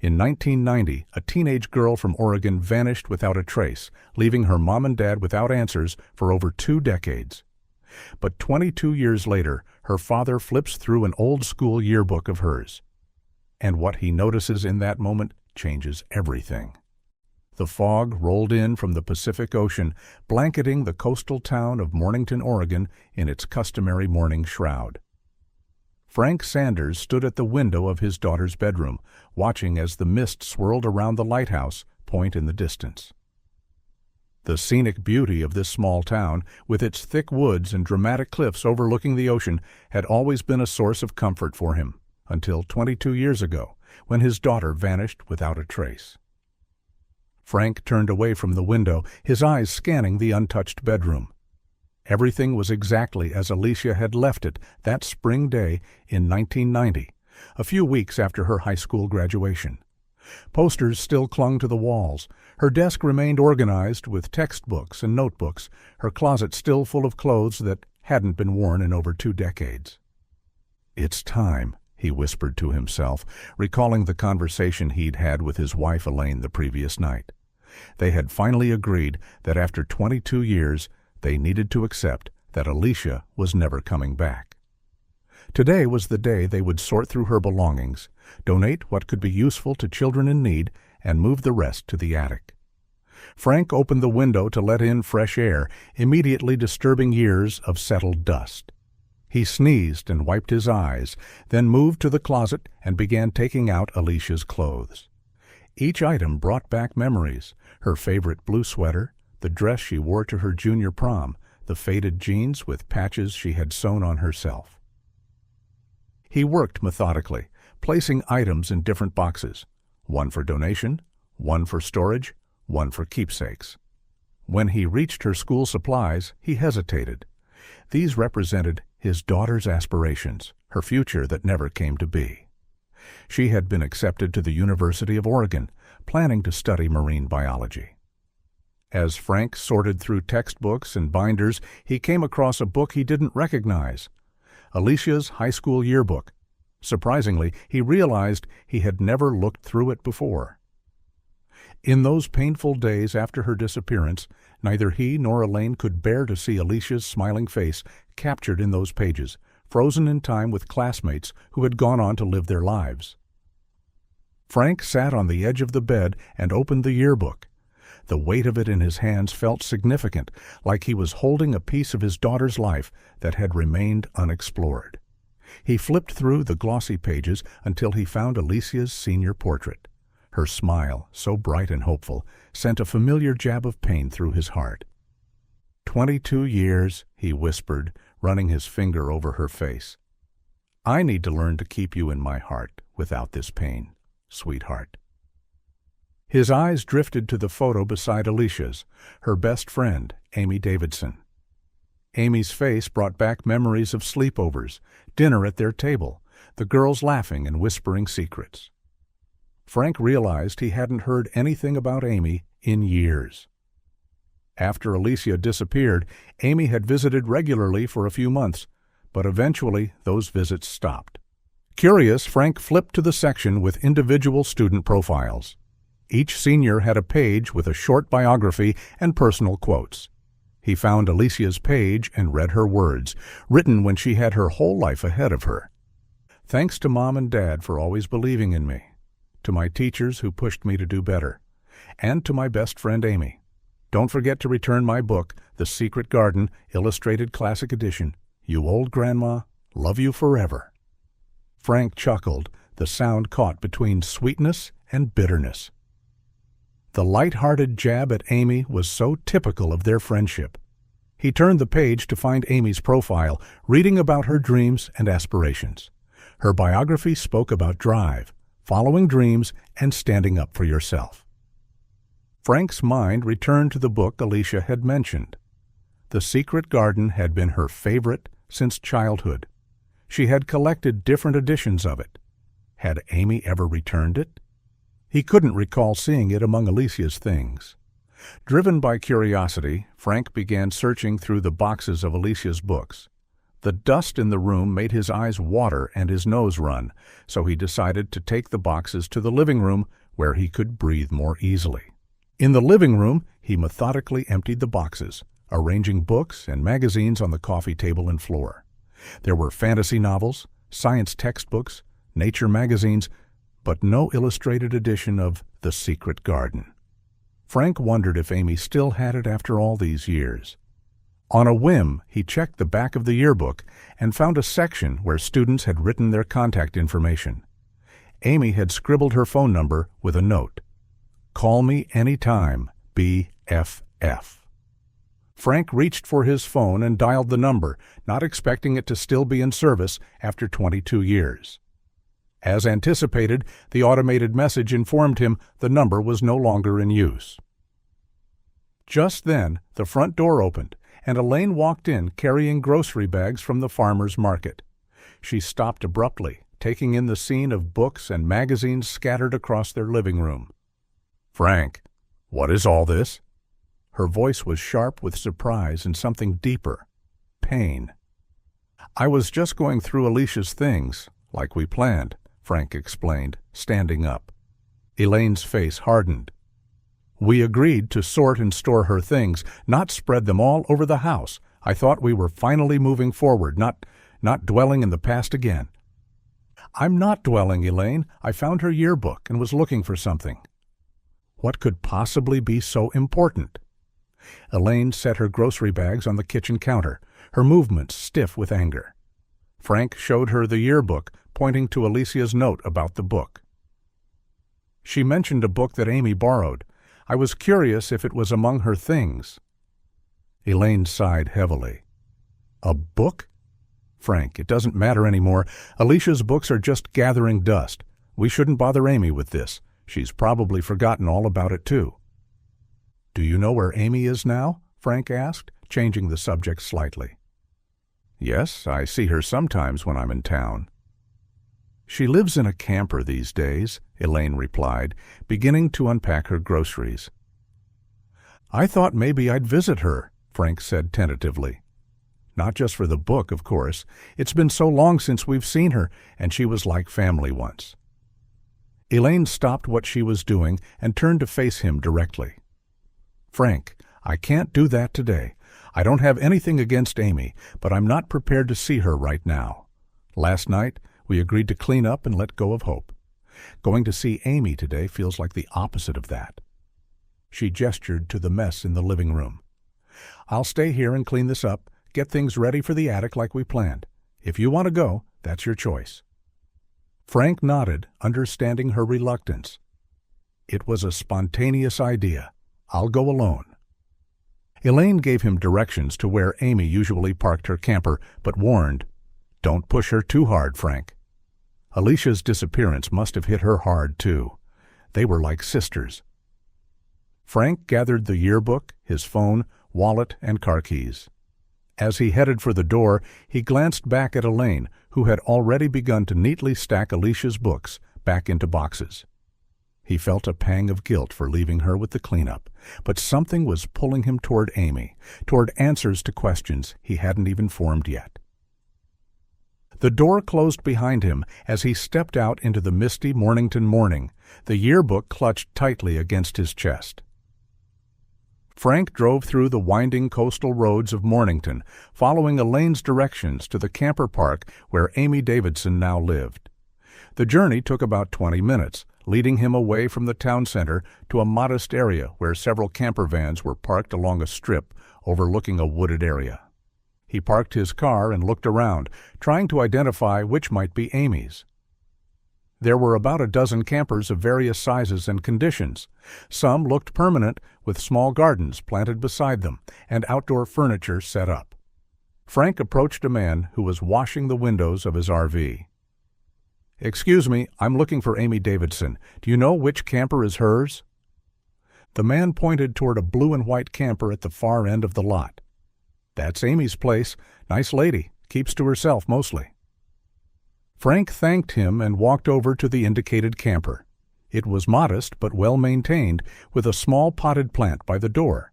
In 1990, a teenage girl from Oregon vanished without a trace, leaving her mom and dad without answers for over 2 decades. But 22 years later, her father flips through an old-school yearbook of hers. And what he notices in that moment changes everything. The fog rolled in from the Pacific Ocean, blanketing the coastal town of Mornington, Oregon, in its customary morning shroud. Frank Sanders stood at the window of his daughter's bedroom, watching as the mist swirled around the lighthouse point in the distance. The scenic beauty of this small town, with its thick woods and dramatic cliffs overlooking the ocean, had always been a source of comfort for him, until 22 years ago, when his daughter vanished without a trace. Frank turned away from the window, his eyes scanning the untouched bedroom. Everything was exactly as Alicia had left it that spring day in 1990, a few weeks after her high school graduation. Posters still clung to the walls. Her desk remained organized with textbooks and notebooks, her closet still full of clothes that hadn't been worn in over 2 decades. "It's time," he whispered to himself, recalling the conversation he'd had with his wife Elaine the previous night. They had finally agreed that after 22 years, they needed to accept that Alicia was never coming back. Today was the day they would sort through her belongings, donate what could be useful to children in need, and move the rest to the attic. Frank opened the window to let in fresh air, immediately disturbing years of settled dust. He sneezed and wiped his eyes, then moved to the closet and began taking out Alicia's clothes. Each item brought back memories: her favorite blue sweater, the dress she wore to her junior prom, the faded jeans with patches she had sewn on herself. He worked methodically, placing items in different boxes, one for donation, one for storage, one for keepsakes. When he reached her school supplies, he hesitated. These represented his daughter's aspirations, her future that never came to be. She had been accepted to the University of Oregon, planning to study marine biology. As Frank sorted through textbooks and binders, he came across a book he didn't recognize, Alicia's high school yearbook. Surprisingly, he realized he had never looked through it before. In those painful days after her disappearance, neither he nor Elaine could bear to see Alicia's smiling face captured in those pages, frozen in time with classmates who had gone on to live their lives. Frank sat on the edge of the bed and opened the yearbook. The weight of it in his hands felt significant, like he was holding a piece of his daughter's life that had remained unexplored. He flipped through the glossy pages until he found Alicia's senior portrait. Her smile, so bright and hopeful, sent a familiar jab of pain through his heart. 22 years, he whispered, running his finger over her face. "I need to learn to keep you in my heart without this pain, sweetheart." His eyes drifted to the photo beside Alicia's, her best friend, Amy Davidson. Amy's face brought back memories of sleepovers, dinner at their table, the girls laughing and whispering secrets. Frank realized he hadn't heard anything about Amy in years. After Alicia disappeared, Amy had visited regularly for a few months, but eventually those visits stopped. Curious, Frank flipped to the section with individual student profiles. Each senior had a page with a short biography and personal quotes. He found Alicia's page and read her words, written when she had her whole life ahead of her. "Thanks to Mom and Dad for always believing in me, to my teachers who pushed me to do better, and to my best friend Amy. Don't forget to return my book, The Secret Garden, Illustrated Classic Edition. You old grandma, love you forever." Frank chuckled, the sound caught between sweetness and bitterness. The light-hearted jab at Amy was so typical of their friendship. He turned the page to find Amy's profile, reading about her dreams and aspirations. Her biography spoke about drive, following dreams, and standing up for yourself. Frank's mind returned to the book Alicia had mentioned. The Secret Garden had been her favorite since childhood. She had collected different editions of it. Had Amy ever returned it? He couldn't recall seeing it among Alicia's things. Driven by curiosity, Frank began searching through the boxes of Alicia's books. The dust in the room made his eyes water and his nose run, so he decided to take the boxes to the living room where he could breathe more easily. In the living room, he methodically emptied the boxes, arranging books and magazines on the coffee table and floor. There were fantasy novels, science textbooks, nature magazines, but no illustrated edition of The Secret Garden. Frank wondered if Amy still had it after all these years. On a whim, he checked the back of the yearbook and found a section where students had written their contact information. Amy had scribbled her phone number with a note. "Call me anytime, BFF." Frank reached for his phone and dialed the number, not expecting it to still be in service after 22 years. As anticipated, the automated message informed him the number was no longer in use. Just then, the front door opened, and Elaine walked in carrying grocery bags from the farmer's market. She stopped abruptly, taking in the scene of books and magazines scattered across their living room. "Frank, what is all this?" Her voice was sharp with surprise and something deeper, pain. "I was just going through Alicia's things, like we planned," Frank explained, standing up. Elaine's face hardened. "We agreed to sort and store her things, not spread them all over the house. I thought we were finally moving forward, not dwelling in the past again." "I'm not dwelling, Elaine. I found her yearbook and was looking for something." What could possibly be so important? Elaine set her grocery bags on the kitchen counter, her movements stiff with anger. Frank showed her the yearbook, pointing to Alicia's note about the book. "She mentioned a book that Amy borrowed. I was curious if it was among her things." Elaine sighed heavily. "A book?" "Frank, it doesn't matter anymore. Alicia's books are just gathering dust. We shouldn't bother Amy with this. She's probably forgotten all about it, too." "Do you know where Amy is now?" Frank asked, changing the subject slightly. "Yes, I see her sometimes when I'm in town." "She lives in a camper these days," Elaine replied, beginning to unpack her groceries. "I thought maybe I'd visit her," Frank said tentatively. "Not just for the book, of course. It's been so long since we've seen her, and she was like family once." Elaine stopped what she was doing and turned to face him directly. "Frank, I can't do that today. I don't have anything against Amy, but I'm not prepared to see her right now. Last night, we agreed to clean up and let go of hope. Going to see Amy today feels like the opposite of that." She gestured to the mess in the living room. "I'll stay here and clean this up, get things ready for the attic like we planned. If you want to go, that's your choice." Frank nodded, understanding her reluctance. "It was a spontaneous idea. I'll go alone." Elaine gave him directions to where Amy usually parked her camper, but warned, "Don't push her too hard, Frank." Alicia's disappearance must have hit her hard, too. They were like sisters. Frank gathered the yearbook, his phone, wallet, and car keys. As he headed for the door, he glanced back at Elaine, who had already begun to neatly stack Alicia's books back into boxes. He felt a pang of guilt for leaving her with the cleanup, but something was pulling him toward Amy, toward answers to questions he hadn't even formed yet. The door closed behind him as he stepped out into the misty Mornington morning, the yearbook clutched tightly against his chest. Frank drove through the winding coastal roads of Mornington, following Elaine's directions to the camper park where Amy Davidson now lived. The journey took about 20 minutes, leading him away from the town center to a modest area where several camper vans were parked along a strip overlooking a wooded area. He parked his car and looked around, trying to identify which might be Amy's. There were about a dozen campers of various sizes and conditions. Some looked permanent, with small gardens planted beside them and outdoor furniture set up. Frank approached a man who was washing the windows of his RV. "Excuse me, I'm looking for Amy Davidson. Do you know which camper is hers?" The man pointed toward a blue and white camper at the far end of the lot. "That's Amy's place. Nice lady. Keeps to herself mostly." Frank thanked him and walked over to the indicated camper. It was modest but well-maintained, with a small potted plant by the door.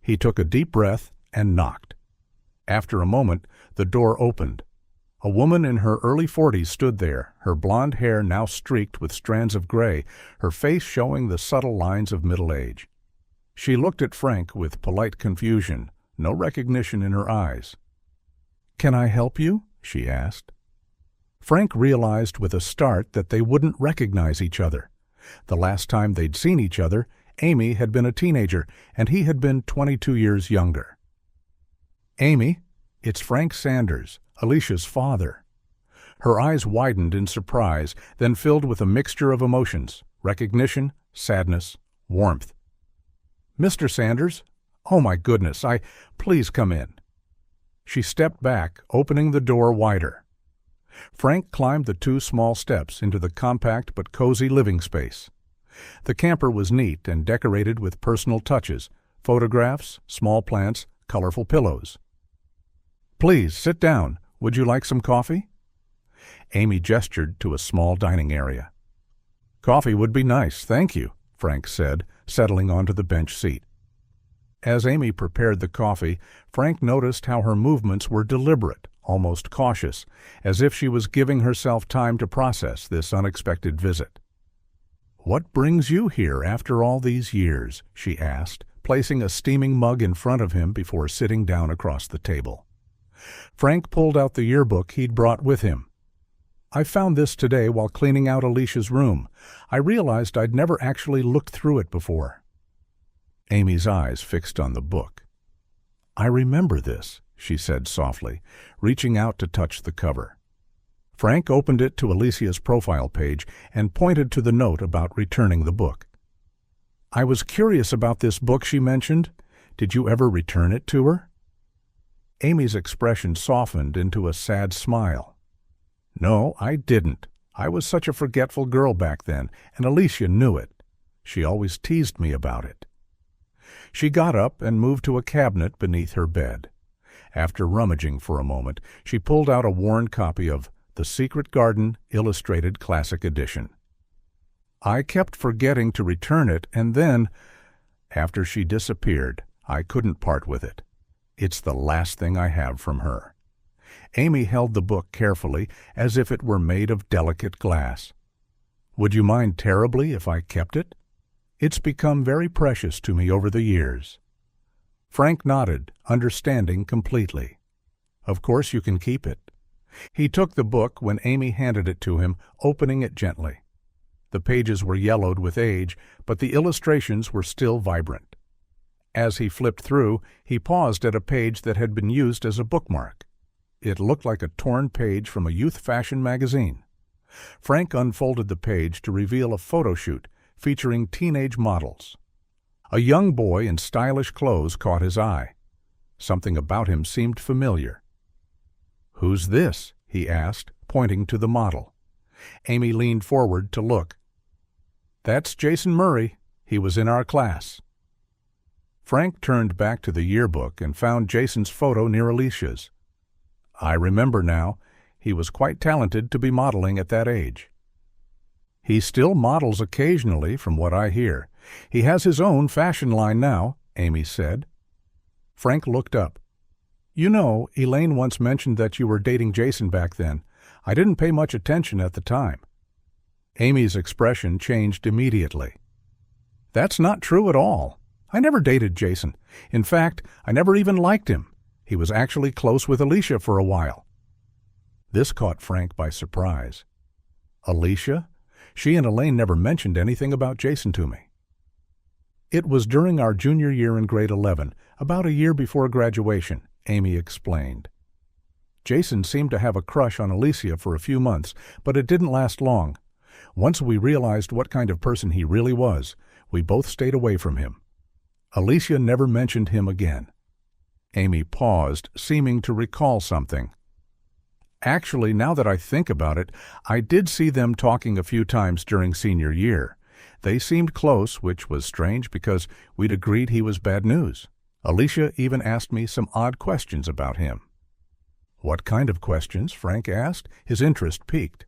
He took a deep breath and knocked. After a moment, the door opened. A woman in her early 40s stood there, her blonde hair now streaked with strands of gray, her face showing the subtle lines of middle age. She looked at Frank with polite confusion, no recognition in her eyes. "Can I help you?" she asked. Frank realized with a start that they wouldn't recognize each other. The last time they'd seen each other, Amy had been a teenager, and he had been 22 years younger. "Amy, it's Frank Sanders, Alicia's father." Her eyes widened in surprise, then filled with a mixture of emotions: recognition, sadness, warmth. "Mr. Sanders? Oh my goodness, please come in." She stepped back, opening the door wider. Frank climbed the 2 small steps into the compact but cozy living space. The camper was neat and decorated with personal touches: photographs, small plants, colorful pillows. "Please, sit down. Would you like some coffee?" Amy gestured to a small dining area. "Coffee would be nice, thank you," Frank said, settling onto the bench seat. As Amy prepared the coffee, Frank noticed how her movements were deliberate, almost cautious, as if she was giving herself time to process this unexpected visit. "What brings you here after all these years?" she asked, placing a steaming mug in front of him before sitting down across the table. Frank pulled out the yearbook he'd brought with him. "I found this today while cleaning out Alicia's room. I realized I'd never actually looked through it before." Amy's eyes fixed on the book. "I remember this," she said softly, reaching out to touch the cover. Frank opened it to Alicia's profile page and pointed to the note about returning the book. "I was curious about this book she mentioned. Did you ever return it to her?" Amy's expression softened into a sad smile. "No, I didn't. I was such a forgetful girl back then, and Alicia knew it. She always teased me about it." She got up and moved to a cabinet beneath her bed. After rummaging for a moment, she pulled out a worn copy of The Secret Garden Illustrated Classic Edition. "I kept forgetting to return it, and then, after she disappeared, I couldn't part with it. It's the last thing I have from her." Amy held the book carefully, as if it were made of delicate glass. "Would you mind terribly if I kept it? It's become very precious to me over the years." Frank nodded, understanding completely. "Of course you can keep it." He took the book when Amy handed it to him, opening it gently. The pages were yellowed with age, but the illustrations were still vibrant. As he flipped through, he paused at a page that had been used as a bookmark. It looked like a torn page from a youth fashion magazine. Frank unfolded the page to reveal a photo shoot featuring teenage models. A young boy in stylish clothes caught his eye. Something about him seemed familiar. "Who's this?" he asked, pointing to the model. Amy leaned forward to look. "That's Jason Murray. He was in our class." Frank turned back to the yearbook and found Jason's photo near Alicia's. "I remember now. He was quite talented to be modeling at that age." "He still models occasionally, from what I hear. He has his own fashion line now," Amy said. Frank looked up. "You know, Elaine once mentioned that you were dating Jason back then. I didn't pay much attention at the time." Amy's expression changed immediately. "That's not true at all. I never dated Jason. In fact, I never even liked him. He was actually close with Alicia for a while." This caught Frank by surprise. "Alicia? She and Elaine never mentioned anything about Jason to me." "It was during our junior year in grade 11, about a year before graduation," Amy explained. "Jason seemed to have a crush on Alicia for a few months, but it didn't last long. Once we realized what kind of person he really was, we both stayed away from him. Alicia never mentioned him again." Amy paused, seeming to recall something. "Actually, now that I think about it, I did see them talking a few times during senior year. They seemed close, which was strange because we'd agreed he was bad news. Alicia even asked me some odd questions about him." "What kind of questions?" Frank asked, his interest piqued.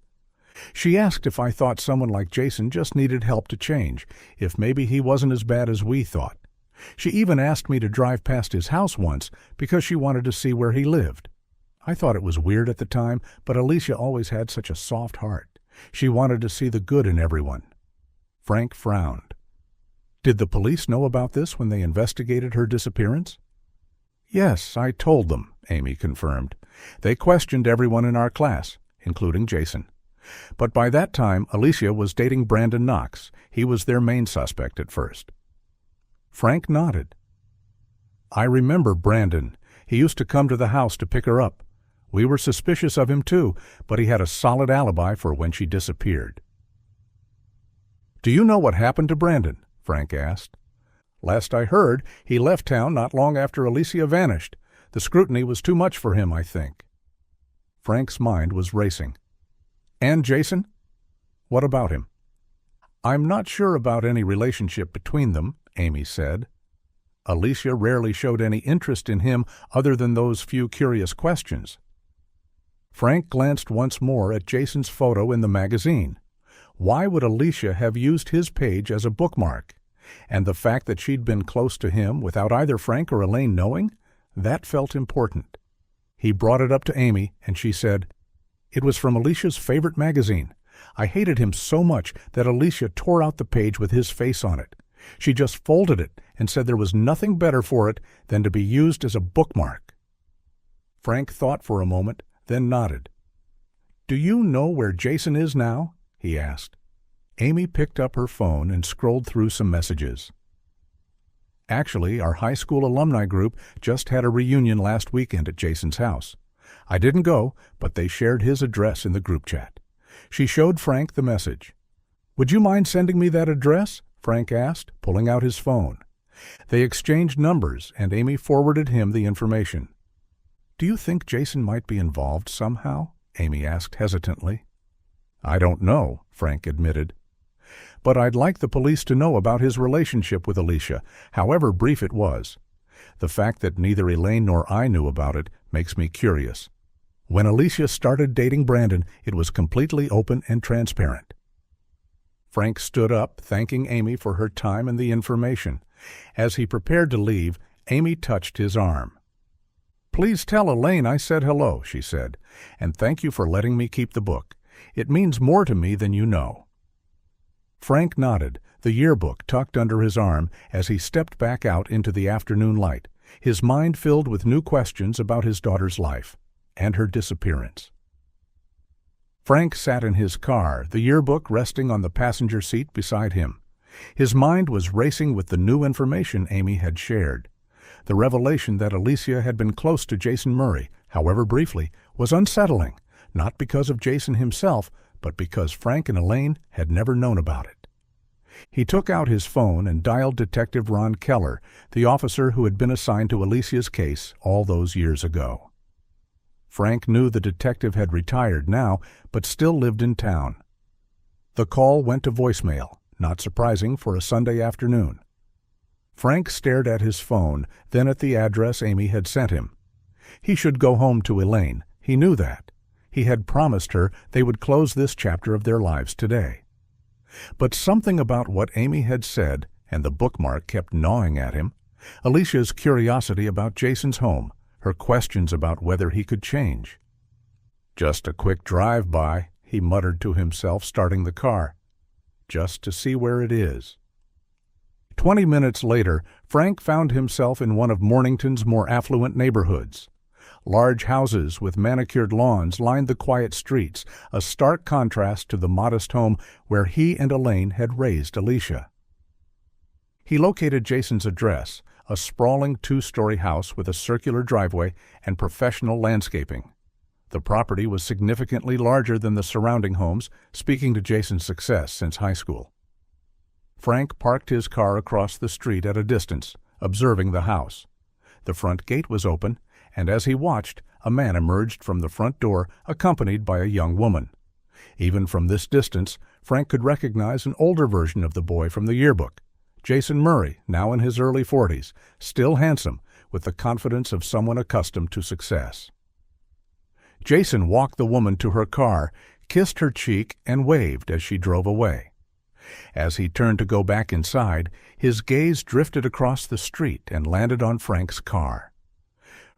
"She asked if I thought someone like Jason just needed help to change, if maybe he wasn't as bad as we thought. She even asked me to drive past his house once because she wanted to see where he lived. I thought it was weird at the time, but Alicia always had such a soft heart. She wanted to see the good in everyone. Frank frowned. Did the police know about this when they investigated her disappearance? Yes, I told them, Amy confirmed. They questioned everyone in our class, including Jason. But by that time, Alicia was dating Brandon Knox. He was their main suspect at first. Frank nodded. I remember Brandon. He used to come to the house to pick her up. We were suspicious of him too, but he had a solid alibi for when she disappeared. Do you know what happened to Brandon? Frank asked. Last I heard, he left town not long after Alicia vanished. The scrutiny was too much for him, I think. Frank's mind was racing. And Jason? What about him? I'm not sure about any relationship between them, Amy said. Alicia rarely showed any interest in him other than those few curious questions. Frank glanced once more at Jason's photo in the magazine. Why would Alicia have used his page as a bookmark? And the fact that she'd been close to him without either Frank or Elaine knowing? That felt important. He brought it up to Amy, and she said, It was from Alicia's favorite magazine. I hated him so much that Alicia tore out the page with his face on it. She just folded it and said there was nothing better for it than to be used as a bookmark. Frank thought for a moment, then nodded. Do you know where Jason is now? He asked. Amy picked up her phone and scrolled through some messages. Actually, our high school alumni group just had a reunion last weekend at Jason's house. I didn't go, but they shared his address in the group chat. She showed Frank the message. Would you mind sending me that address? Frank asked, pulling out his phone. They exchanged numbers, and Amy forwarded him the information. Do you think Jason might be involved somehow? Amy asked hesitantly. I don't know, Frank admitted. But I'd like the police to know about his relationship with Alicia, however brief it was. The fact that neither Elaine nor I knew about it makes me curious. When Alicia started dating Brandon, it was completely open and transparent. Frank stood up, thanking Amy for her time and the information. As he prepared to leave, Amy touched his arm. Please tell Elaine I said hello, she said, and thank you for letting me keep the book. It means more to me than you know. Frank nodded, the yearbook tucked under his arm as he stepped back out into the afternoon light, his mind filled with new questions about his daughter's life and her disappearance. Frank sat in his car, the yearbook resting on the passenger seat beside him. His mind was racing with the new information Amy had shared. The revelation that Alicia had been close to Jason Murray, however briefly, was unsettling, not because of Jason himself, but because Frank and Elaine had never known about it. He took out his phone and dialed Detective Ron Keller, the officer who had been assigned to Alicia's case all those years ago. Frank knew the detective had retired now, but still lived in town. The call went to voicemail, not surprising for a Sunday afternoon. Frank stared at his phone, then at the address Amy had sent him. He should go home to Elaine. He knew that. He had promised her they would close this chapter of their lives today. But something about what Amy had said, and the bookmark kept gnawing at him. Alicia's curiosity about Jason's home, her questions about whether he could change. Just a quick drive-by, he muttered to himself, starting the car. Just to see where it is. 20 minutes later, Frank found himself in one of Mornington's more affluent neighborhoods. Large houses with manicured lawns lined the quiet streets, a stark contrast to the modest home where he and Elaine had raised Alicia. He located Jason's address, a sprawling two-story house with a circular driveway and professional landscaping. The property was significantly larger than the surrounding homes, speaking to Jason's success since high school. Frank parked his car across the street at a distance, observing the house. The front gate was open, and as he watched, a man emerged from the front door accompanied by a young woman. Even from this distance, Frank could recognize an older version of the boy from the yearbook. Jason Murray, now in his early 40s, still handsome, with the confidence of someone accustomed to success. Jason walked the woman to her car, kissed her cheek, and waved as she drove away. As he turned to go back inside, his gaze drifted across the street and landed on Frank's car.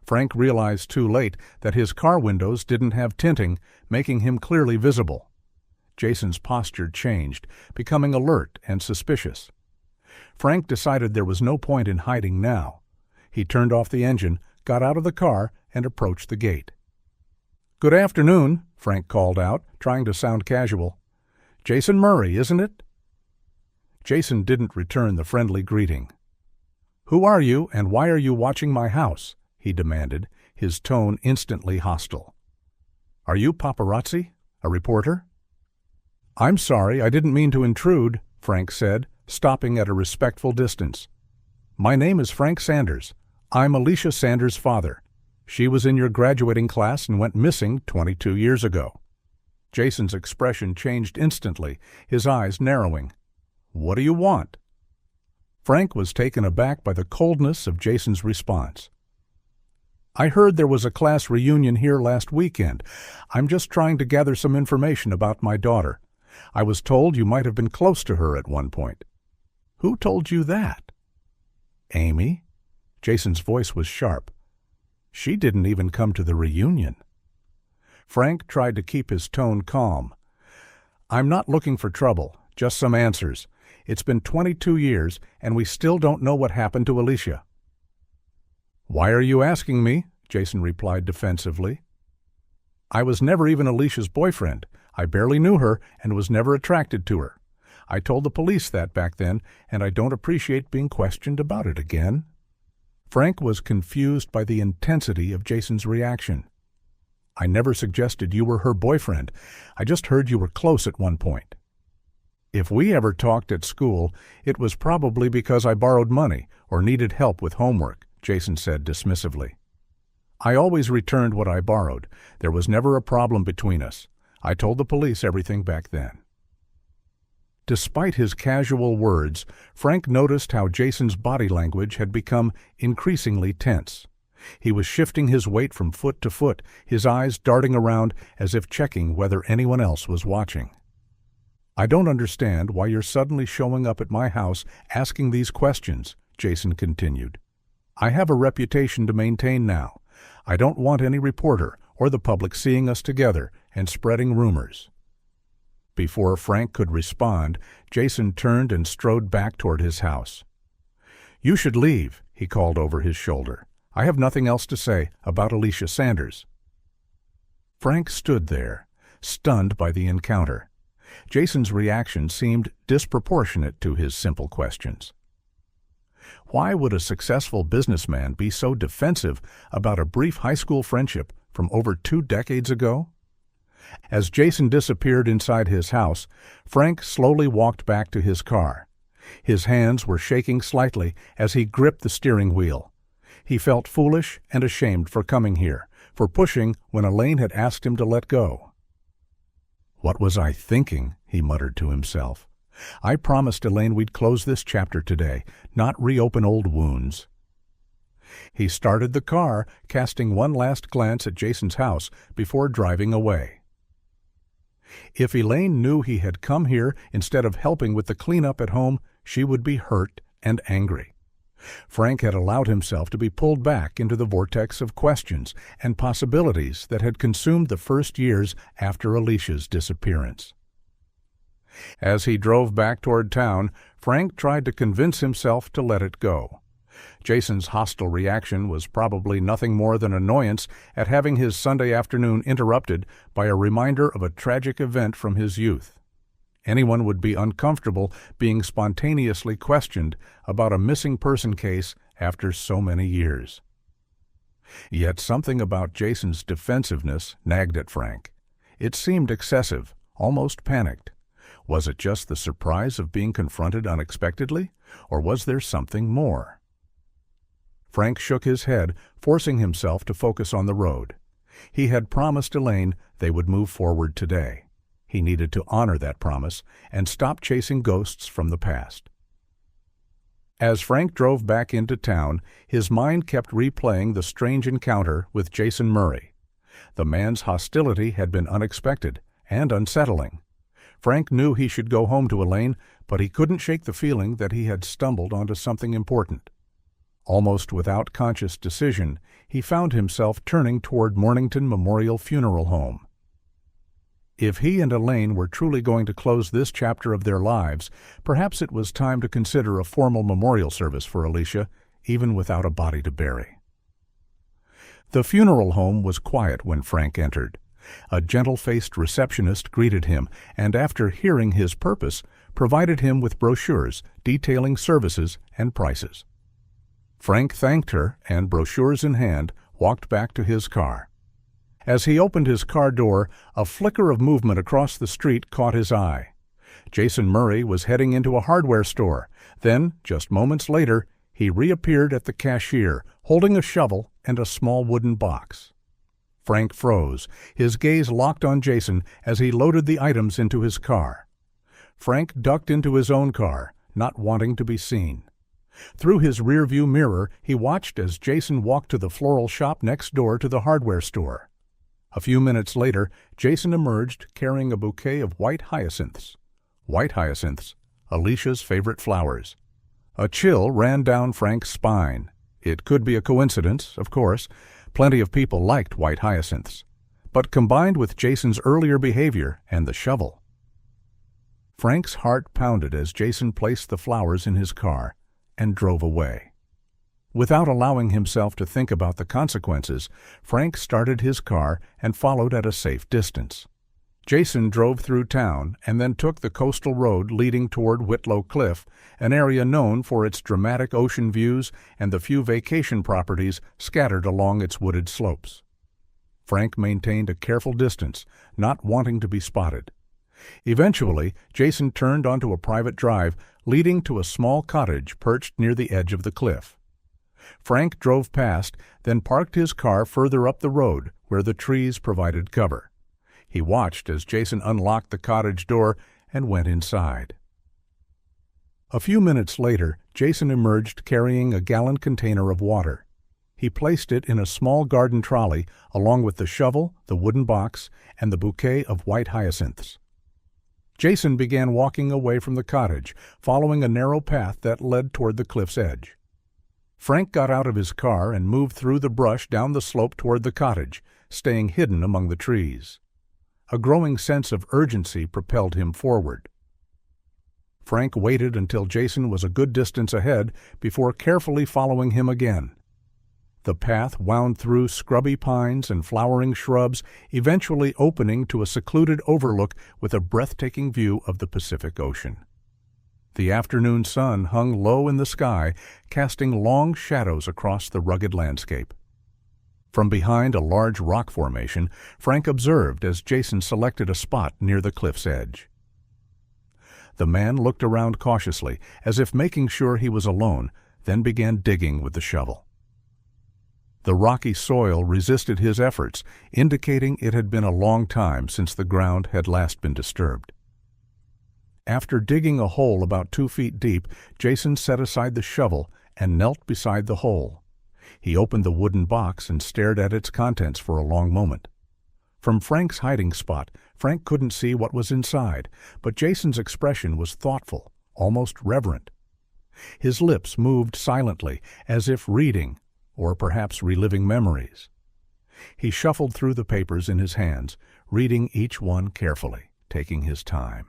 Frank realized too late that his car windows didn't have tinting, making him clearly visible. Jason's posture changed, becoming alert and suspicious. Frank decided there was no point in hiding now. He turned off the engine, got out of the car, and approached the gate. "Good afternoon," Frank called out, trying to sound casual. "Jason Murray, isn't it?" Jason didn't return the friendly greeting. "Who are you, and why are you watching my house?" he demanded, his tone instantly hostile. "Are you paparazzi? A reporter?" "I'm sorry, I didn't mean to intrude," Frank said, stopping at a respectful distance. "My name is Frank Sanders. I'm Alicia Sanders' father. She was in your graduating class and went missing 22 years ago." Jason's expression changed instantly, his eyes narrowing. "What do you want?" Frank was taken aback by the coldness of Jason's response. "I heard there was a class reunion here last weekend. I'm just trying to gather some information about my daughter. I was told you might have been close to her at one point." "Who told you that?" "Amy?" Jason's voice was sharp. "She didn't even come to the reunion." Frank tried to keep his tone calm. "I'm not looking for trouble, just some answers. It's been 22 years, and we still don't know what happened to Alicia." "Why are you asking me?" Jason replied defensively. "I was never even Alicia's boyfriend. I barely knew her and was never attracted to her. I told the police that back then, and I don't appreciate being questioned about it again." Frank was confused by the intensity of Jason's reaction. "I never suggested you were her boyfriend. I just heard you were close at one point." "If we ever talked at school, it was probably because I borrowed money or needed help with homework," Jason said dismissively. "I always returned what I borrowed. There was never a problem between us. I told the police everything back then." Despite his casual words, Frank noticed how Jason's body language had become increasingly tense. He was shifting his weight from foot to foot, his eyes darting around as if checking whether anyone else was watching. "I don't understand why you're suddenly showing up at my house asking these questions," Jason continued. "I have a reputation to maintain now. I don't want any reporter or the public seeing us together and spreading rumors." Before Frank could respond, Jason turned and strode back toward his house. "You should leave," he called over his shoulder. "I have nothing else to say about Alicia Sanders." Frank stood there, stunned by the encounter. Jason's reaction seemed disproportionate to his simple questions. Why would a successful businessman be so defensive about a brief high school friendship from over 2 decades ago? As Jason disappeared inside his house, Frank slowly walked back to his car. His hands were shaking slightly as he gripped the steering wheel. He felt foolish and ashamed for coming here, for pushing when Elaine had asked him to let go. "What was I thinking?" he muttered to himself. "I promised Elaine we'd close this chapter today, not reopen old wounds." He started the car, casting one last glance at Jason's house before driving away. If Elaine knew he had come here instead of helping with the cleanup at home, she would be hurt and angry. Frank had allowed himself to be pulled back into the vortex of questions and possibilities that had consumed the first years after Alicia's disappearance. As he drove back toward town, Frank tried to convince himself to let it go. Jason's hostile reaction was probably nothing more than annoyance at having his Sunday afternoon interrupted by a reminder of a tragic event from his youth. Anyone would be uncomfortable being spontaneously questioned about a missing person case after so many years. Yet something about Jason's defensiveness nagged at Frank. It seemed excessive, almost panicked. Was it just the surprise of being confronted unexpectedly, or was there something more? Frank shook his head, forcing himself to focus on the road. He had promised Elaine they would move forward today. He needed to honor that promise and stop chasing ghosts from the past. As Frank drove back into town, his mind kept replaying the strange encounter with Jason Murray. The man's hostility had been unexpected and unsettling. Frank knew he should go home to Elaine, but he couldn't shake the feeling that he had stumbled onto something important. Almost without conscious decision, he found himself turning toward Mornington Memorial Funeral Home. If he and Elaine were truly going to close this chapter of their lives, perhaps it was time to consider a formal memorial service for Alicia, even without a body to bury. The funeral home was quiet when Frank entered. A gentle-faced receptionist greeted him, and after hearing his purpose, provided him with brochures detailing services and prices. Frank thanked her and, brochures in hand, walked back to his car. As he opened his car door, a flicker of movement across the street caught his eye. Jason Murray was heading into a hardware store. Then, just moments later, he reappeared at the cashier, holding a shovel and a small wooden box. Frank froze, his gaze locked on Jason as he loaded the items into his car. Frank ducked into his own car, not wanting to be seen. Through his rearview mirror, he watched as Jason walked to the floral shop next door to the hardware store. A few minutes later, Jason emerged carrying a bouquet of white hyacinths. White hyacinths, Alicia's favorite flowers. A chill ran down Frank's spine. It could be a coincidence, of course. Plenty of people liked white hyacinths. But combined with Jason's earlier behavior and the shovel. Frank's heart pounded as Jason placed the flowers in his car and drove away. Without allowing himself to think about the consequences, Frank started his car and followed at a safe distance. Jason drove through town and then took the coastal road leading toward Whitlow Cliff, an area known for its dramatic ocean views and the few vacation properties scattered along its wooded slopes. Frank maintained a careful distance, not wanting to be spotted. Eventually, Jason turned onto a private drive leading to a small cottage perched near the edge of the cliff. Frank drove past, then parked his car further up the road where the trees provided cover. He watched as Jason unlocked the cottage door and went inside. A few minutes later, Jason emerged carrying a gallon container of water. He placed it in a small garden trolley along with the shovel, the wooden box, and the bouquet of white hyacinths. Jason began walking away from the cottage, following a narrow path that led toward the cliff's edge. Frank got out of his car and moved through the brush down the slope toward the cottage, staying hidden among the trees. A growing sense of urgency propelled him forward. Frank waited until Jason was a good distance ahead before carefully following him again. The path wound through scrubby pines and flowering shrubs, eventually opening to a secluded overlook with a breathtaking view of the Pacific Ocean. The afternoon sun hung low in the sky, casting long shadows across the rugged landscape. From behind a large rock formation, Frank observed as Jason selected a spot near the cliff's edge. The man looked around cautiously, as if making sure he was alone, then began digging with the shovel. The rocky soil resisted his efforts, indicating it had been a long time since the ground had last been disturbed. After digging a hole about 2 feet deep, Jason set aside the shovel and knelt beside the hole. He opened the wooden box and stared at its contents for a long moment. From Frank's hiding spot, Frank couldn't see what was inside, but Jason's expression was thoughtful, almost reverent. His lips moved silently, as if reading, or perhaps reliving memories. He shuffled through the papers in his hands, reading each one carefully, taking his time.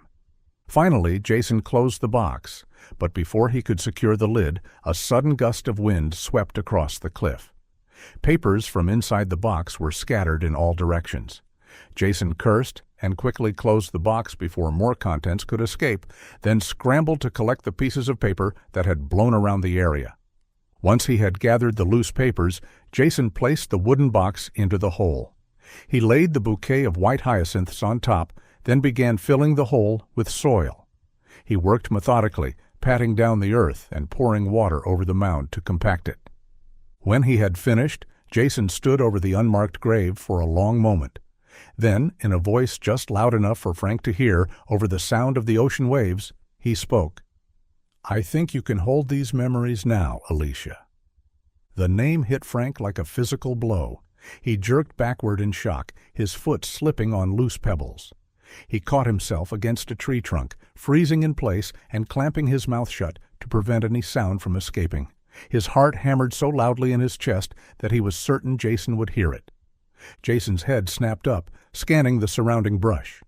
Finally, Jason closed the box, but before he could secure the lid, a sudden gust of wind swept across the cliff. Papers from inside the box were scattered in all directions. Jason cursed and quickly closed the box before more contents could escape, then scrambled to collect the pieces of paper that had blown around the area. Once he had gathered the loose papers, Jason placed the wooden box into the hole. He laid the bouquet of white hyacinths on top, then began filling the hole with soil. He worked methodically, patting down the earth and pouring water over the mound to compact it. When he had finished, Jason stood over the unmarked grave for a long moment. Then, in a voice just loud enough for Frank to hear over the sound of the ocean waves, he spoke. "I think you can hold these memories now, Alicia." The name hit Frank like a physical blow. He jerked backward in shock, his foot slipping on loose pebbles. He caught himself against a tree trunk, freezing in place and clamping his mouth shut to prevent any sound from escaping. His heart hammered so loudly in his chest that he was certain Jason would hear it. Jason's head snapped up, scanning the surrounding brush.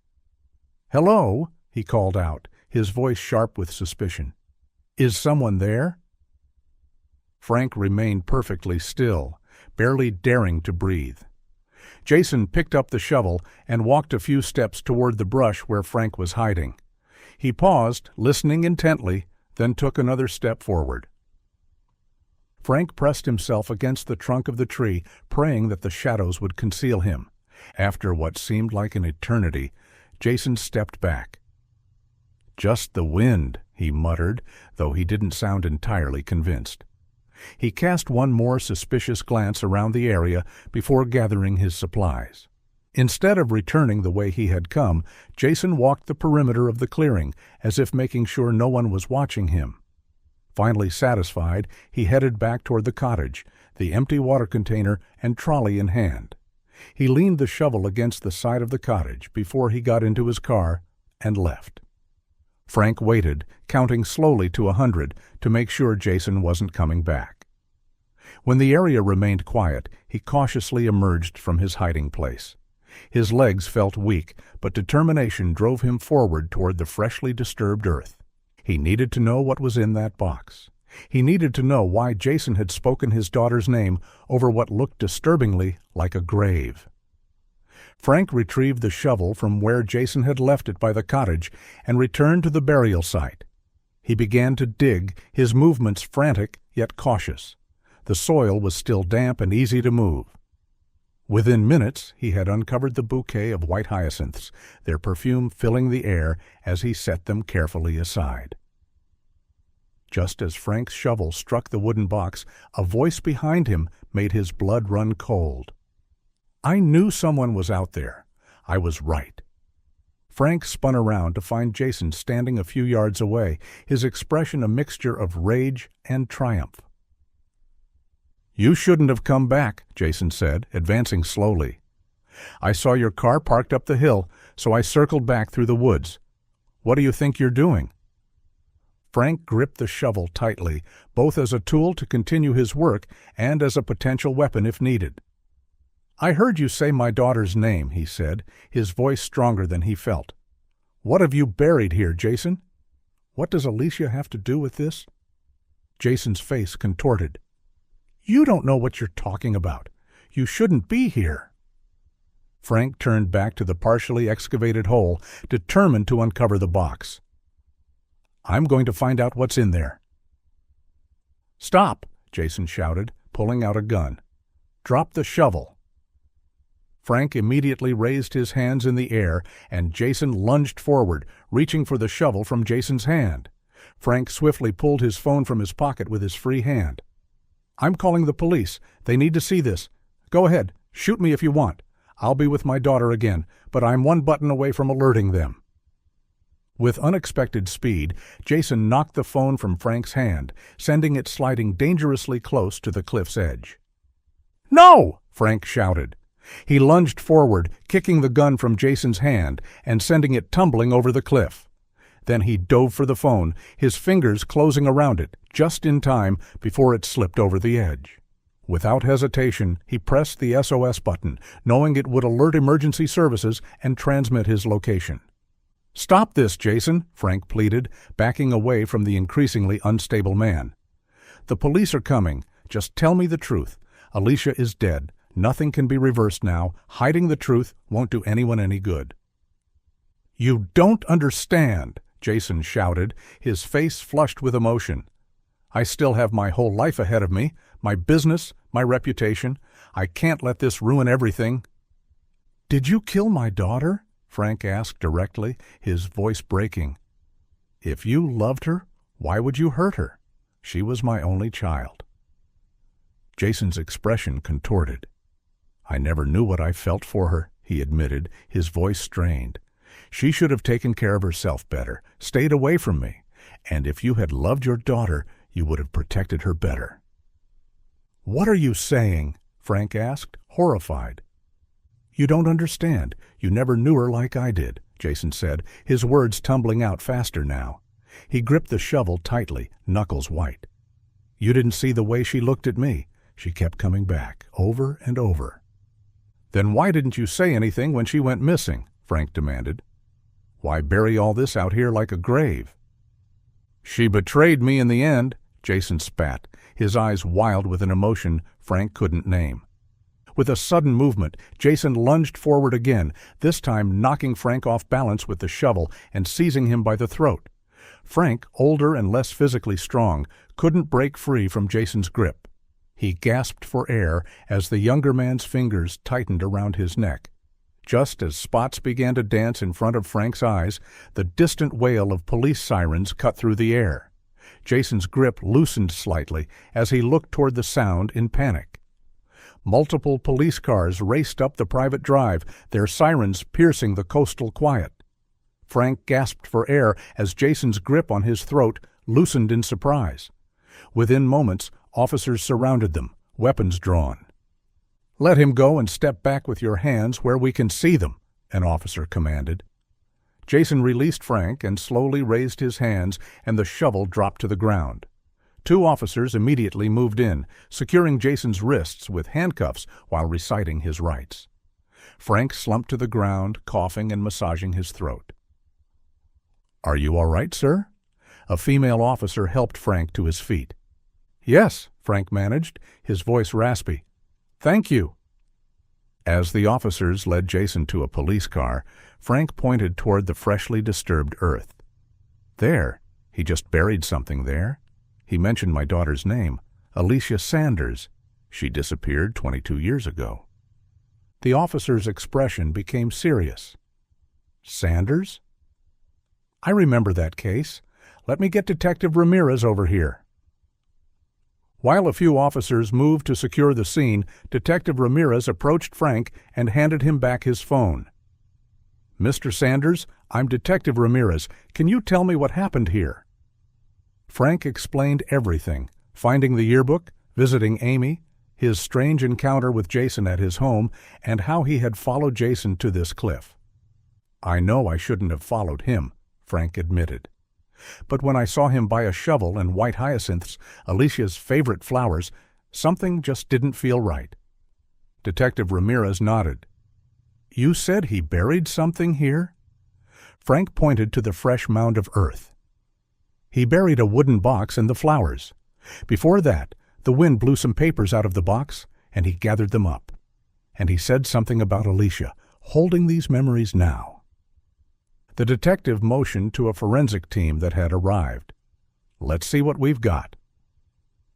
"Hello?" he called out, his voice sharp with suspicion. "Is someone there?" Frank remained perfectly still, barely daring to breathe. Jason picked up the shovel and walked a few steps toward the brush where Frank was hiding. He paused, listening intently, then took another step forward. Frank pressed himself against the trunk of the tree, praying that the shadows would conceal him. After what seemed like an eternity, Jason stepped back. "Just the wind," he muttered, though he didn't sound entirely convinced. He cast one more suspicious glance around the area before gathering his supplies. Instead of returning the way he had come, Jason walked the perimeter of the clearing, as if making sure no one was watching him. Finally satisfied, he headed back toward the cottage, the empty water container and trolley in hand. He leaned the shovel against the side of the cottage before he got into his car and left. Frank waited, counting slowly to 100 to make sure Jason wasn't coming back. When the area remained quiet, he cautiously emerged from his hiding place. His legs felt weak, but determination drove him forward toward the freshly disturbed earth. He needed to know what was in that box. He needed to know why Jason had spoken his daughter's name over what looked disturbingly like a grave. Frank retrieved the shovel from where Jason had left it by the cottage and returned to the burial site. He began to dig, his movements frantic yet cautious. The soil was still damp and easy to move. Within minutes, he had uncovered the bouquet of white hyacinths, their perfume filling the air as he set them carefully aside. Just as Frank's shovel struck the wooden box, a voice behind him made his blood run cold. "I knew someone was out there. I was right." Frank spun around to find Jason standing a few yards away, his expression a mixture of rage and triumph. "You shouldn't have come back," Jason said, advancing slowly. "I saw your car parked up the hill, so I circled back through the woods. What do you think you're doing?" Frank gripped the shovel tightly, both as a tool to continue his work and as a potential weapon if needed. "I heard you say my daughter's name," he said, his voice stronger than he felt. "What have you buried here, Jason? What does Alicia have to do with this?" Jason's face contorted. "You don't know what you're talking about. You shouldn't be here." Frank turned back to the partially excavated hole, determined to uncover the box. "I'm going to find out what's in there." "Stop!" Jason shouted, pulling out a gun. "Drop the shovel." Frank immediately raised his hands in the air, and Jason lunged forward, reaching for the shovel from Jason's hand. Frank swiftly pulled his phone from his pocket with his free hand. "I'm calling the police. They need to see this. Go ahead, shoot me if you want. I'll be with my daughter again, but I'm one button away from alerting them." With unexpected speed, Jason knocked the phone from Frank's hand, sending it sliding dangerously close to the cliff's edge. "No!" Frank shouted. He lunged forward, kicking the gun from Jason's hand and sending it tumbling over the cliff. Then he dove for the phone, his fingers closing around it, just in time before it slipped over the edge. Without hesitation, he pressed the SOS button, knowing it would alert emergency services and transmit his location. "Stop this, Jason," Frank pleaded, backing away from the increasingly unstable man. "The police are coming. Just tell me the truth. Alicia is dead. Nothing can be reversed now. Hiding the truth won't do anyone any good." "You don't understand," Jason shouted, his face flushed with emotion. "I still have my whole life ahead of me, my business, my reputation. I can't let this ruin everything." "Did you kill my daughter?" Frank asked directly, his voice breaking. "If you loved her, why would you hurt her? She was my only child." Jason's expression contorted. "I never knew what I felt for her," he admitted, his voice strained. "She should have taken care of herself better, stayed away from me. And if you had loved your daughter, you would have protected her better." "What are you saying?" Frank asked, horrified. "You don't understand. You never knew her like I did. Jason said, his words tumbling out faster now. He gripped the shovel tightly, knuckles white. You didn't see the way she looked at me. She kept coming back, over and over. Then why didn't you say anything when she went missing? Frank demanded. Why bury all this out here like a grave? She betrayed me in the end, Jason spat, his eyes wild with an emotion Frank couldn't name. With a sudden movement, Jason lunged forward again, this time knocking Frank off balance with the shovel and seizing him by the throat. Frank, older and less physically strong, couldn't break free from Jason's grip. He gasped for air as the younger man's fingers tightened around his neck. Just as spots began to dance in front of Frank's eyes, the distant wail of police sirens cut through the air. Jason's grip loosened slightly as he looked toward the sound in panic. Multiple police cars raced up the private drive, their sirens piercing the coastal quiet. Frank gasped for air as Jason's grip on his throat loosened in surprise. Within moments, officers surrounded them, weapons drawn. "Let him go and step back with your hands where we can see them," an officer commanded. Jason released Frank and slowly raised his hands, and the shovel dropped to the ground. Two officers immediately moved in, securing Jason's wrists with handcuffs while reciting his rights. Frank slumped to the ground, coughing and massaging his throat. "Are you all right, sir?" A female officer helped Frank to his feet. "Yes," Frank managed, his voice raspy. "Thank you." As the officers led Jason to a police car, Frank pointed toward the freshly disturbed earth. "There, he just buried something there. He mentioned my daughter's name, Alicia Sanders. She disappeared 22 years ago." The officer's expression became serious. "Sanders? I remember that case. Let me get Detective Ramirez over here." While a few officers moved to secure the scene, Detective Ramirez approached Frank and handed him back his phone. "Mr. Sanders, I'm Detective Ramirez. Can you tell me what happened here?" Frank explained everything, finding the yearbook, visiting Amy, his strange encounter with Jason at his home, and how he had followed Jason to this cliff. "I know I shouldn't have followed him," Frank admitted. "But when I saw him by a shovel and white hyacinths, Alicia's favorite flowers, something just didn't feel right." Detective Ramirez nodded. "You said he buried something here?" Frank pointed to the fresh mound of earth. "He buried a wooden box and the flowers. Before that, the wind blew some papers out of the box, and he gathered them up. And he said something about Alicia, holding these memories now." The detective motioned to a forensic team that had arrived. "Let's see what we've got."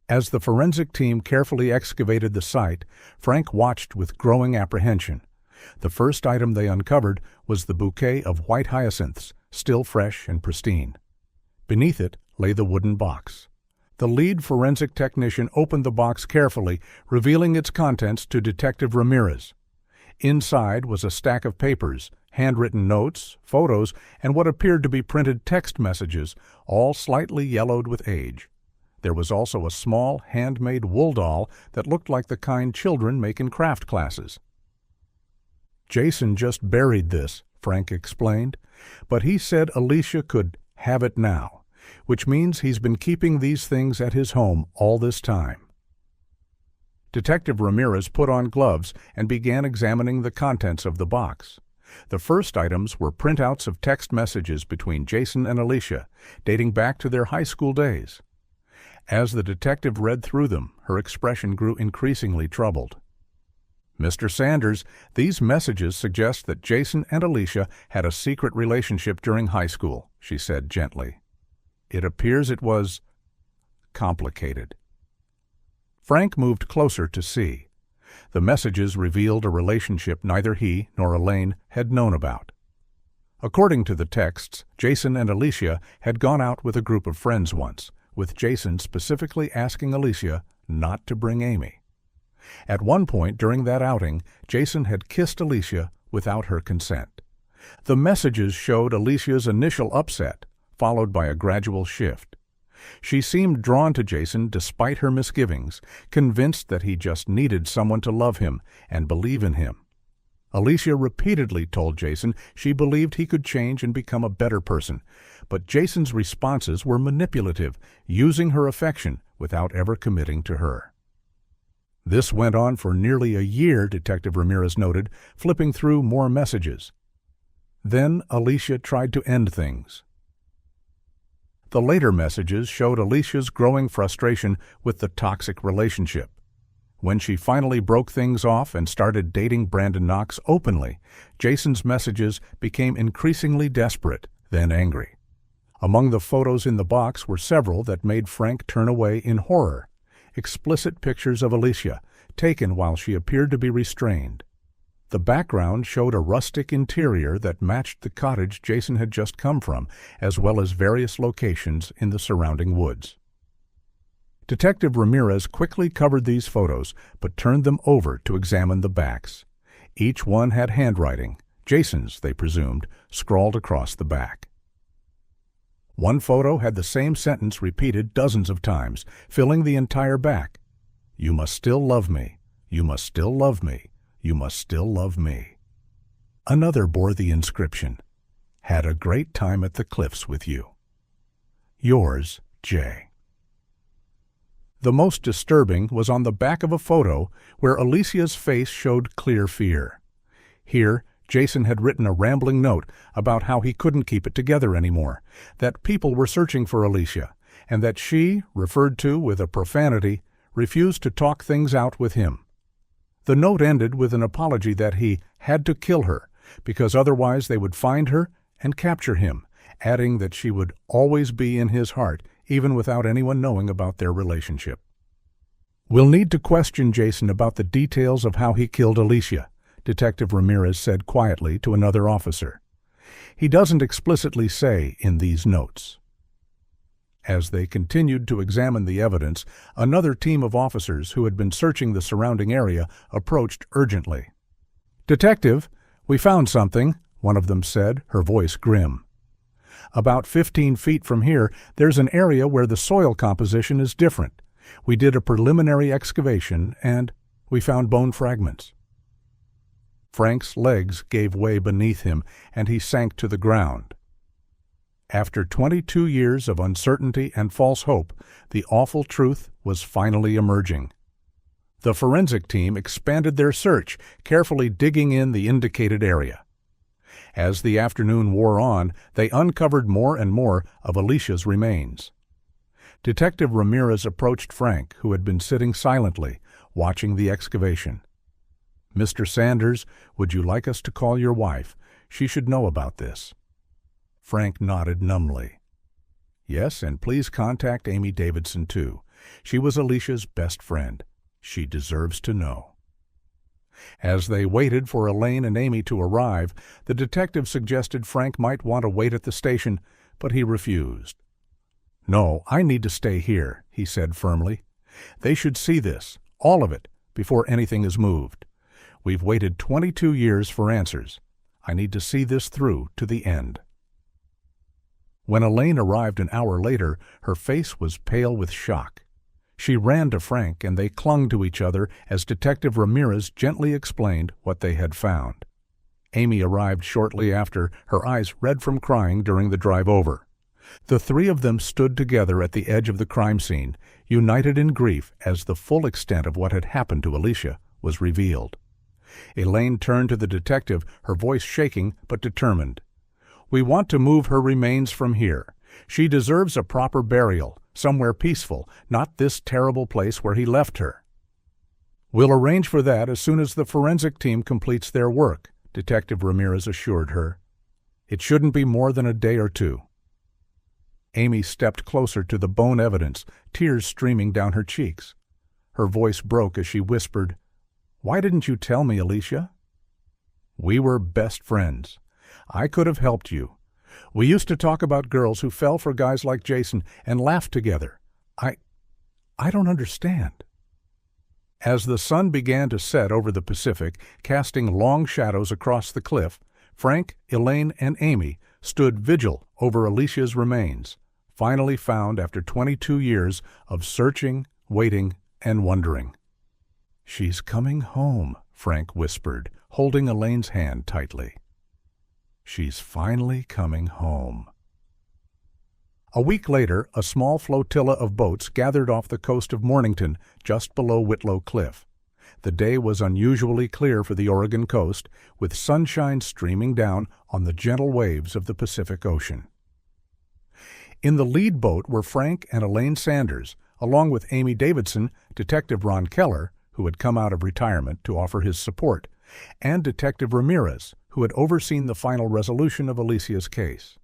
As the forensic team carefully excavated the site, Frank watched with growing apprehension. The first item they uncovered was the bouquet of white hyacinths, still fresh and pristine. Beneath it lay the wooden box. The lead forensic technician opened the box carefully, revealing its contents to Detective Ramirez. Inside was a stack of papers, handwritten notes, photos, and what appeared to be printed text messages, all slightly yellowed with age. There was also a small, handmade wool doll that looked like the kind children make in craft classes. "Jason just buried this," Frank explained, "but he said Alicia could have it now, which means he's been keeping these things at his home all this time." Detective Ramirez put on gloves and began examining the contents of the box. The first items were printouts of text messages between Jason and Alicia, dating back to their high school days. As the detective read through them, her expression grew increasingly troubled. "Mr. Sanders, these messages suggest that Jason and Alicia had a secret relationship during high school," she said gently. "It appears it was complicated." Frank moved closer to see. The messages revealed a relationship neither he nor Elaine had known about. According to the texts, Jason and Alicia had gone out with a group of friends once, with Jason specifically asking Alicia not to bring Amy. At one point during that outing, Jason had kissed Alicia without her consent. The messages showed Alicia's initial upset, followed by a gradual shift. She seemed drawn to Jason despite her misgivings, convinced that he just needed someone to love him and believe in him. Alicia repeatedly told Jason she believed he could change and become a better person, but Jason's responses were manipulative, using her affection without ever committing to her. This went on for nearly a year, Detective Ramirez noted, flipping through more messages. Then Alicia tried to end things. The later messages showed Alicia's growing frustration with the toxic relationship. When she finally broke things off and started dating Brandon Knox openly, Jason's messages became increasingly desperate, then angry. Among the photos in the box were several that made Frank turn away in horror. Explicit pictures of Alicia, taken while she appeared to be restrained. The background showed a rustic interior that matched the cottage Jason had just come from, as well as various locations in the surrounding woods. Detective Ramirez quickly covered these photos, but turned them over to examine the backs. Each one had handwriting, Jason's, they presumed, scrawled across the back. One photo had the same sentence repeated dozens of times, filling the entire back. "You must still love me. You must still love me. You must still love me." Another bore the inscription, "Had a great time at the cliffs with you. Yours, Jay." The most disturbing was on the back of a photo where Alicia's face showed clear fear. Here, Jason had written a rambling note about how he couldn't keep it together anymore, that people were searching for Alicia, and that she, referred to with a profanity, refused to talk things out with him. The note ended with an apology that he had to kill her, because otherwise they would find her and capture him, adding that she would always be in his heart, even without anyone knowing about their relationship. "We'll need to question Jason about the details of how he killed Alicia," Detective Ramirez said quietly to another officer. "He doesn't explicitly say in these notes." As they continued to examine the evidence, another team of officers who had been searching the surrounding area approached urgently. "Detective, we found something," one of them said, her voice grim. "About 15 feet from here, there's an area where the soil composition is different. We did a preliminary excavation, and we found bone fragments." Frank's legs gave way beneath him, and he sank to the ground. After 22 years of uncertainty and false hope, the awful truth was finally emerging. The forensic team expanded their search, carefully digging in the indicated area. As the afternoon wore on, they uncovered more and more of Alicia's remains. Detective Ramirez approached Frank, who had been sitting silently, watching the excavation. "Mr. Sanders, would you like us to call your wife? She should know about this." Frank nodded numbly. "Yes, and please contact Amy Davidson, too. She was Alicia's best friend. She deserves to know." As they waited for Elaine and Amy to arrive, the detective suggested Frank might want to wait at the station, but he refused. "No, I need to stay here," he said firmly. "They should see this, all of it, before anything is moved. We've waited 22 years for answers. I need to see this through to the end." When Elaine arrived an hour later, her face was pale with shock. She ran to Frank, and they clung to each other as Detective Ramirez gently explained what they had found. Amy arrived shortly after, her eyes red from crying during the drive over. The three of them stood together at the edge of the crime scene, united in grief as the full extent of what had happened to Alicia was revealed. Elaine turned to the detective, her voice shaking but determined. "We want to move her remains from here. She deserves a proper burial, somewhere peaceful, not this terrible place where he left her." "We'll arrange for that as soon as the forensic team completes their work," Detective Ramirez assured her. "It shouldn't be more than a day or two." Amy stepped closer to the bone evidence, tears streaming down her cheeks. Her voice broke as she whispered, "Why didn't you tell me, Alicia?" "We were best friends. I could have helped you. We used to talk about girls who fell for guys like Jason and laughed together. I don't understand." As the sun began to set over the Pacific, casting long shadows across the cliff, Frank, Elaine, and Amy stood vigil over Alicia's remains, finally found after 22 years of searching, waiting, and wondering. "She's coming home," Frank whispered, holding Elaine's hand tightly. "She's finally coming home." A week later, a small flotilla of boats gathered off the coast of Mornington, just below Whitlow Cliff. The day was unusually clear for the Oregon coast, with sunshine streaming down on the gentle waves of the Pacific Ocean. In the lead boat were Frank and Elaine Sanders, along with Amy Davidson, Detective Ron Keller, who had come out of retirement to offer his support, and Detective Ramirez, who had overseen the final resolution of Alicia's case.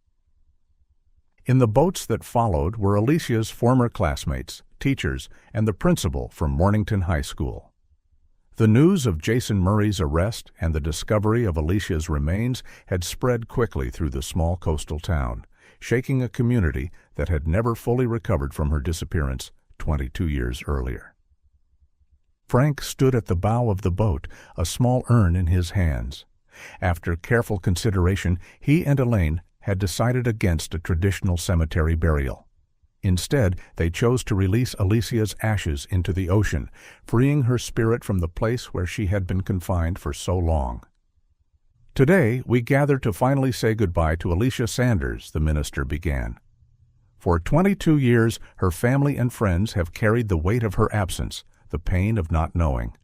In the boats that followed were Alicia's former classmates, teachers, and the principal from Mornington High School. The news of Jason Murray's arrest and the discovery of Alicia's remains had spread quickly through the small coastal town, shaking a community that had never fully recovered from her disappearance 22 years earlier. Frank stood at the bow of the boat, a small urn in his hands. After careful consideration, he and Elaine had decided against a traditional cemetery burial. Instead, they chose to release Alicia's ashes into the ocean, freeing her spirit from the place where she had been confined for so long. "Today, we gather to finally say goodbye to Alicia Sanders," the minister began. "For 22 years, her family and friends have carried the weight of her absence, the pain of not knowing.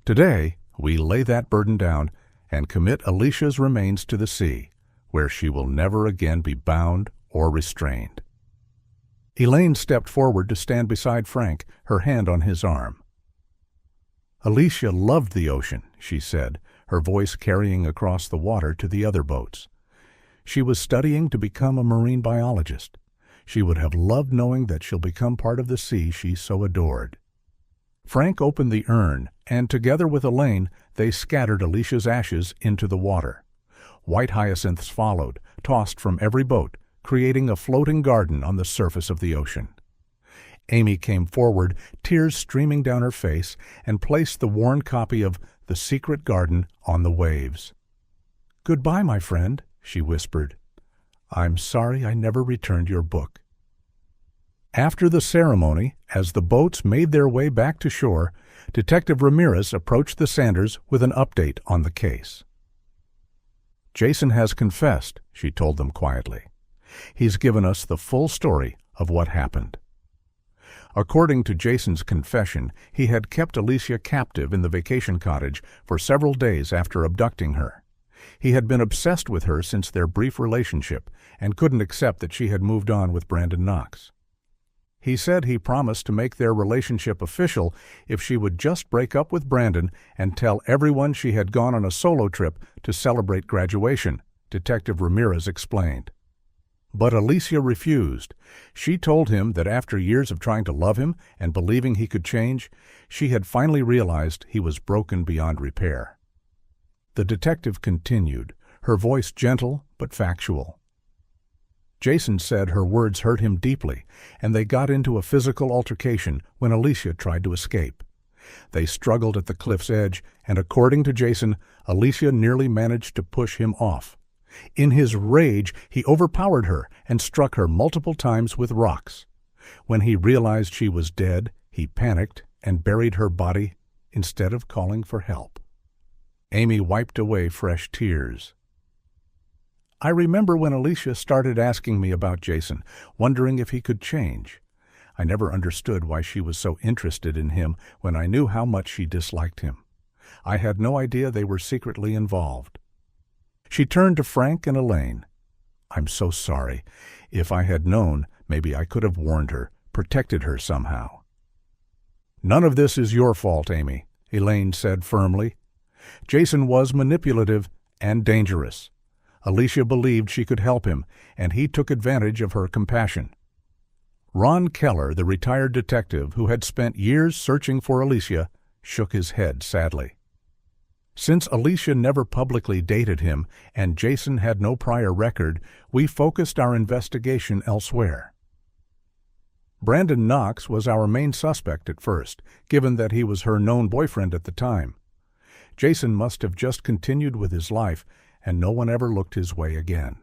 Today, we lay that burden down and commit Alicia's remains to the sea, where she will never again be bound or restrained." Elaine stepped forward to stand beside Frank, her hand on his arm. "Alicia loved the ocean," she said, her voice carrying across the water to the other boats. "She was studying to become a marine biologist. She would have loved knowing that she'll become part of the sea she so adored." Frank opened the urn, and together with Elaine, they scattered Alicia's ashes into the water. White hyacinths followed, tossed from every boat, creating a floating garden on the surface of the ocean. Amy came forward, tears streaming down her face, and placed the worn copy of The Secret Garden on the waves. "Goodbye, my friend," she whispered. "I'm sorry I never returned your book." After the ceremony, as the boats made their way back to shore, Detective Ramirez approached the Sanders with an update on the case. "Jason has confessed," she told them quietly. "He's given us the full story of what happened." According to Jason's confession, he had kept Alicia captive in the vacation cottage for several days after abducting her. He had been obsessed with her since their brief relationship and couldn't accept that she had moved on with Brandon Knox. He said he promised to make their relationship official if she would just break up with Brandon and tell everyone she had gone on a solo trip to celebrate graduation, Detective Ramirez explained. But Alicia refused. She told him that after years of trying to love him and believing he could change, she had finally realized he was broken beyond repair. The detective continued, her voice gentle but factual. Jason said her words hurt him deeply, and they got into a physical altercation when Alicia tried to escape. They struggled at the cliff's edge, and according to Jason, Alicia nearly managed to push him off. In his rage, he overpowered her and struck her multiple times with rocks. When he realized she was dead, he panicked and buried her body instead of calling for help. Amy wiped away fresh tears. "I remember when Alicia started asking me about Jason, wondering if he could change. I never understood why she was so interested in him when I knew how much she disliked him. I had no idea they were secretly involved." She turned to Frank and Elaine. "I'm so sorry. If I had known, maybe I could have warned her, protected her somehow." "None of this is your fault, Amy," Elaine said firmly. "Jason was manipulative and dangerous. Alicia believed she could help him, and he took advantage of her compassion." Ron Keller, the retired detective who had spent years searching for Alicia, shook his head sadly. "Since Alicia never publicly dated him and Jason had no prior record, we focused our investigation elsewhere. Brandon Knox was our main suspect at first, given that he was her known boyfriend at the time. Jason must have just continued with his life, and no one ever looked his way again."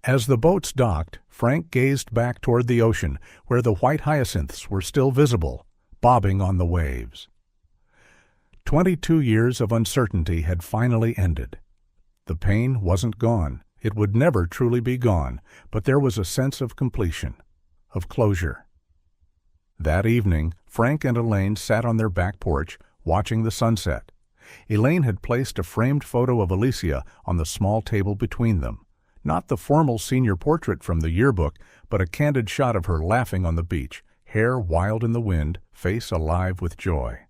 As the boats docked, Frank gazed back toward the ocean, where the white hyacinths were still visible, bobbing on the waves. 22 years of uncertainty had finally ended. The pain wasn't gone. It would never truly be gone, but there was a sense of completion, of closure. That evening, Frank and Elaine sat on their back porch, watching the sunset. Elaine had placed a framed photo of Alicia on the small table between them. Not the formal senior portrait from the yearbook, but a candid shot of her laughing on the beach, hair wild in the wind, face alive with joy.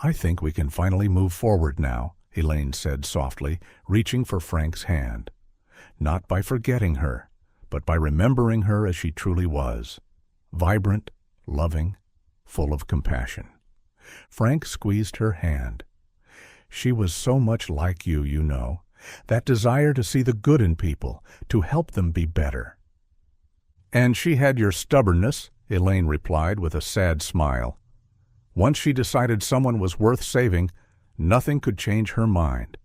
"I think we can finally move forward now," Elaine said softly, reaching for Frank's hand. "Not by forgetting her, but by remembering her as she truly was. Vibrant, loving, full of compassion." Frank squeezed her hand. "She was so much like you, you know. That desire to see the good in people, to help them be better." "And she had your stubbornness," Elaine replied with a sad smile. "Once she decided someone was worth saving, nothing could change her mind."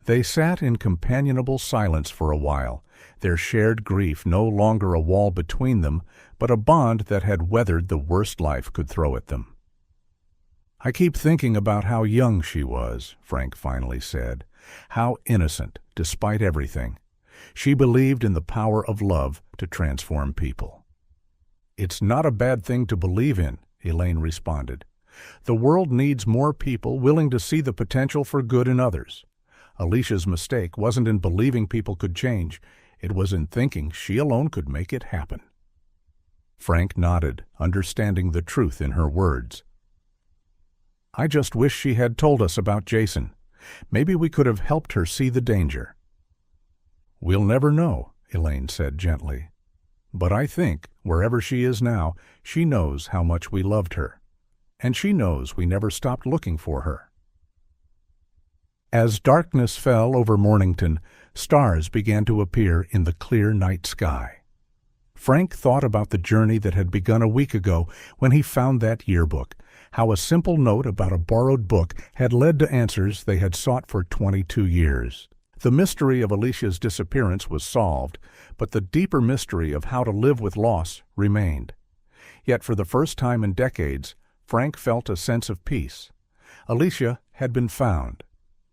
They sat in companionable silence for a while, their shared grief no longer a wall between them, but a bond that had weathered the worst life could throw at them. "I keep thinking about how young she was," Frank finally said. "How innocent, despite everything. She believed in the power of love to transform people." "It's not a bad thing to believe in," Elaine responded. "The world needs more people willing to see the potential for good in others. Alicia's mistake wasn't in believing people could change. It was in thinking she alone could make it happen." Frank nodded, understanding the truth in her words. "I just wish she had told us about Jason. Maybe we could have helped her see the danger." "We'll never know," Elaine said gently. "But I think, wherever she is now, she knows how much we loved her. And she knows we never stopped looking for her." As darkness fell over Mornington, stars began to appear in the clear night sky. Frank thought about the journey that had begun a week ago when he found that yearbook, how a simple note about a borrowed book had led to answers they had sought for 22 years. The mystery of Alicia's disappearance was solved, but the deeper mystery of how to live with loss remained. Yet for the first time in decades, Frank felt a sense of peace. Alicia had been found.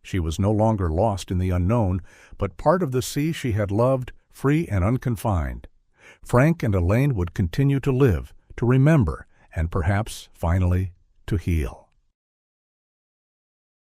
She was no longer lost in the unknown, but part of the sea she had loved, free and unconfined. Frank and Elaine would continue to live, to remember, and perhaps, finally, to heal.